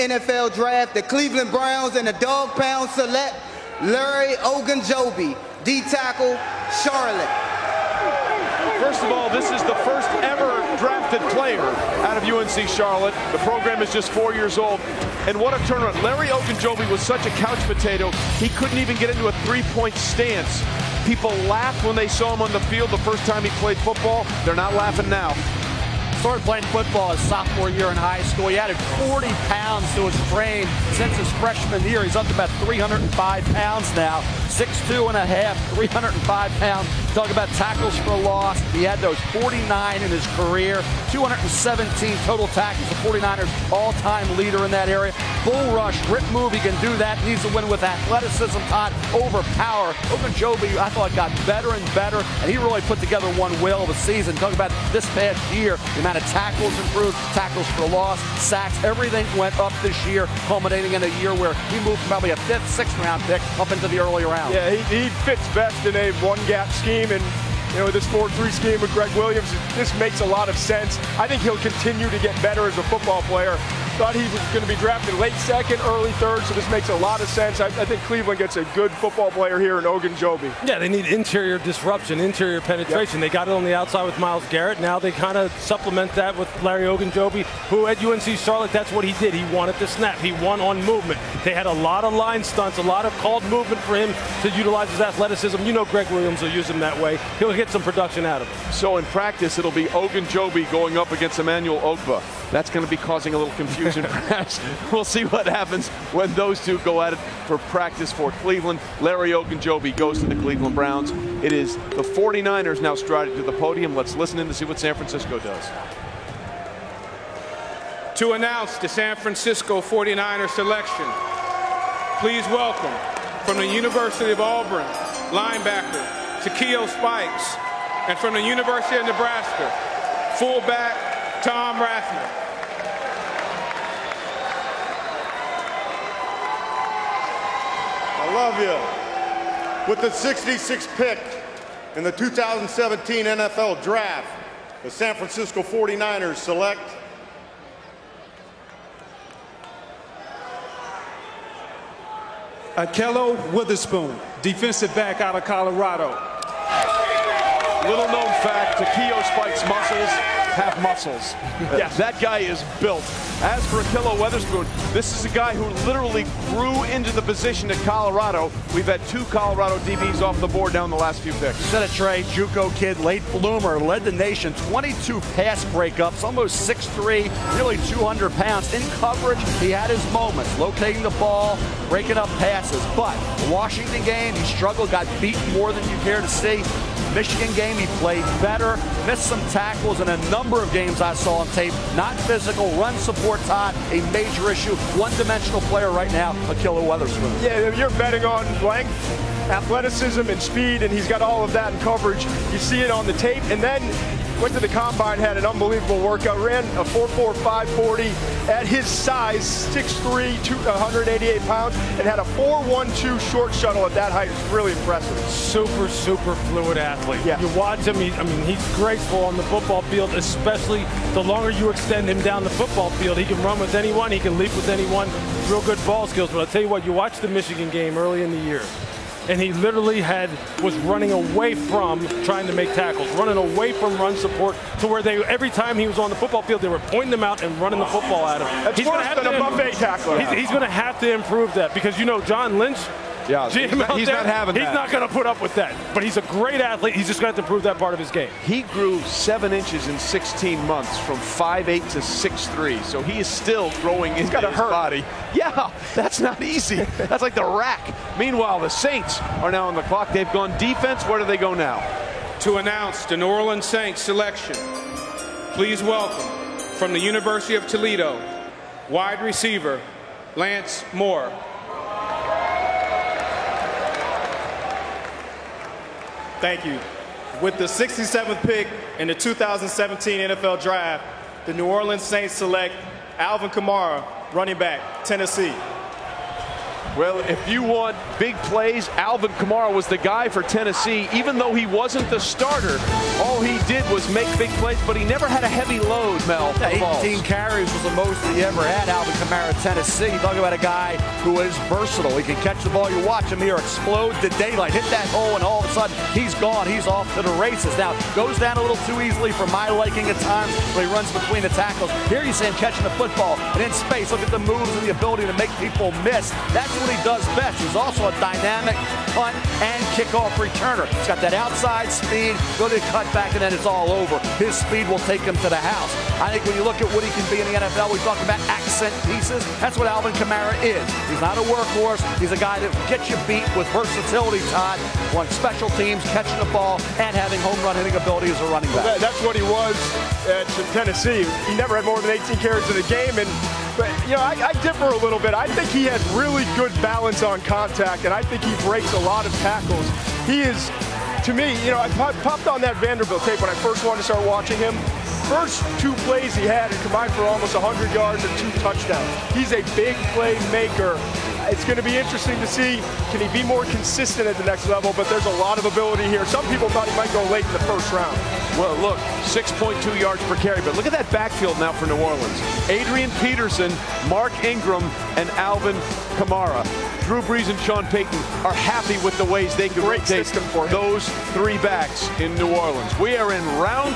NFL Draft, the Cleveland Browns and the Dog Pound select Larry Ogunjobi, D-tackle, Charlotte. First of all, this is the first ever drafted player out of UNC Charlotte. The program is just 4 years old. And what a turnaround. Larry Ogunjobi was such a couch potato, he couldn't even get into a three-point stance. People laughed when they saw him on the field the first time he played football. They're not laughing now. Started playing football his sophomore year in high school. He added 40 pounds to his frame since his freshman year. He's up to about 305 pounds now. 6'2 and a half, 305 pounds. Talk about tackles for loss. He had those 49 in his career. 217 total tackles. The 49ers all-time leader in that area. Bull rush, grip move, he can do that. Needs to win with athleticism, Todd, over power. Ogunjobi, I thought, got better and better, and he really put together one whale of a season. Talk about this past year, the amount of tackles improved, tackles for loss, sacks, everything went up this year, culminating in a year where he moved from probably a 5th, 6th round pick up into the early round. Yeah, he fits best in a one-gap scheme, and with this 4-3 scheme with Greg Williams, this makes a lot of sense. I think he'll continue to get better as a football player. Thought he was going to be drafted late 2nd, early 3rd, so this makes a lot of sense. I think Cleveland gets a good football player here in Ogunjobi. Yeah, they need interior disruption, interior penetration. Yep. They got it on the outside with Myles Garrett. Now they kind of supplement that with Larry Ogunjobi, who at UNC Charlotte, that's what he did. He wanted to snap. He won on movement. They had a lot of line stunts, a lot of called movement for him to utilize his athleticism. You know Greg Williams will use him that way. He'll get some production out of him. So in practice, it'll be Ogunjobi going up against Emmanuel Ogba. That's going to be causing a little confusion, perhaps. We'll see what happens when those two go at it for practice for Cleveland. Larry Ogunjobi goes to the Cleveland Browns. It is the 49ers now striding to the podium. Let's listen in to see what San Francisco does. To announce the San Francisco 49ers selection, please welcome from the University of Auburn, linebacker Ahkello Spikes, and from the University of Nebraska, fullback Tom Rathner. I love you. With the 66th pick in the 2017 NFL Draft, the San Francisco 49ers select Ahkello Witherspoon, defensive back out of Colorado. Little known fact, Ahkello Spikes' muscles have muscles. Yes, that guy is built. As for Ahkello Witherspoon, this is a guy who literally grew into the position at Colorado. We've had 2 Colorado DBs off the board down the last few picks. Instead of Trey, JUCO kid, late bloomer, led the nation, 22 pass breakups, almost 6'3", nearly 200 pounds. In coverage, he had his moments, locating the ball, breaking up passes. But the Washington game, he struggled, got beaten more than you care to see. Michigan game, he played better, missed some tackles in a number of games I saw on tape. Not physical, run support, Todd, a major issue. One-dimensional player right now, Ahkello Witherspoon. Yeah, you're betting on length, athleticism, and speed, and he's got all of that in coverage. You see it on the tape, and then went to the combine, had an unbelievable workout, ran a 4.45 40 at his size, 6'3", 188 pounds, and had a 4.12 short shuttle at that height. It's really impressive. Super, super fluid athlete. Yeah. You watch him, he's graceful on the football field, especially the longer you extend him down the football field. He can run with anyone, he can leap with anyone, real good ball skills. But I'll tell you what, you watch the Michigan game early in the year, and he literally was running away from trying to make tackles, running away from run support, to where every time he was on the football field, they were pointing him out and running the football at him. That's worse than a buffet tackler. He's going to have to improve that, because John Lynch, yeah, he's not having that. He's not going to put up with that. But he's a great athlete. He's just going to have to improve that part of his game. He grew 7 inches in 16 months from 5'8" to 6'3", so he is still growing into his body. Yeah, that's not easy. That's like the rack. Meanwhile, the Saints are now on the clock. They've gone defense. Where do they go now? To announce the New Orleans Saints selection, please welcome from the University of Toledo, wide receiver Lance Moore. Thank you. With the 67th pick in the 2017 NFL Draft, the New Orleans Saints select Alvin Kamara, running back, Tennessee. Well, if you want big plays, Alvin Kamara was the guy for Tennessee. Even though he wasn't the starter, all he did was make big plays, but he never had a heavy load, Mel. 18 carries was the most he ever had, Alvin Kamara, Tennessee. You talk about a guy who is versatile. He can catch the ball. You watch him here explode the daylight, hit that hole, and all of a sudden, he's gone. He's off to the races. Now, goes down a little too easily for my liking at times when he runs between the tackles. Here you see him catching the football and in space. Look at the moves and the ability to make people miss. That's what he does best. He's also a dynamic punt and kickoff returner. He's got that outside speed, go to the cutback, and then it's all over. His speed will take him to the house. I think when you look at what he can be in the NFL, we talk about accent pieces. That's what Alvin Kamara is. He's not a workhorse. He's a guy that gets you beat with versatility, Todd, on special teams, catching the ball, and having home run hitting ability as a running back. That's what he was at Tennessee. He never had more than 18 carries in a game, but you know, I differ a little bit. I think he has really good balance on contact, and I think he breaks a lot of tackles. He is, to me, you know, I popped on that Vanderbilt tape when I first wanted to start watching him. First 2 plays he had, it combined for almost 100 yards and 2 touchdowns. He's a big play maker. It's going to be interesting to see, can he be more consistent at the next level, but there's a lot of ability here. Some people thought he might go late in the first round. Well, look, 6.2 yards per carry, but look at that backfield now for New Orleans. Adrian Peterson, Mark Ingram, and Alvin Kamara. Drew Brees and Sean Payton are happy with the ways they can rotate those 3 backs in New Orleans. We are in round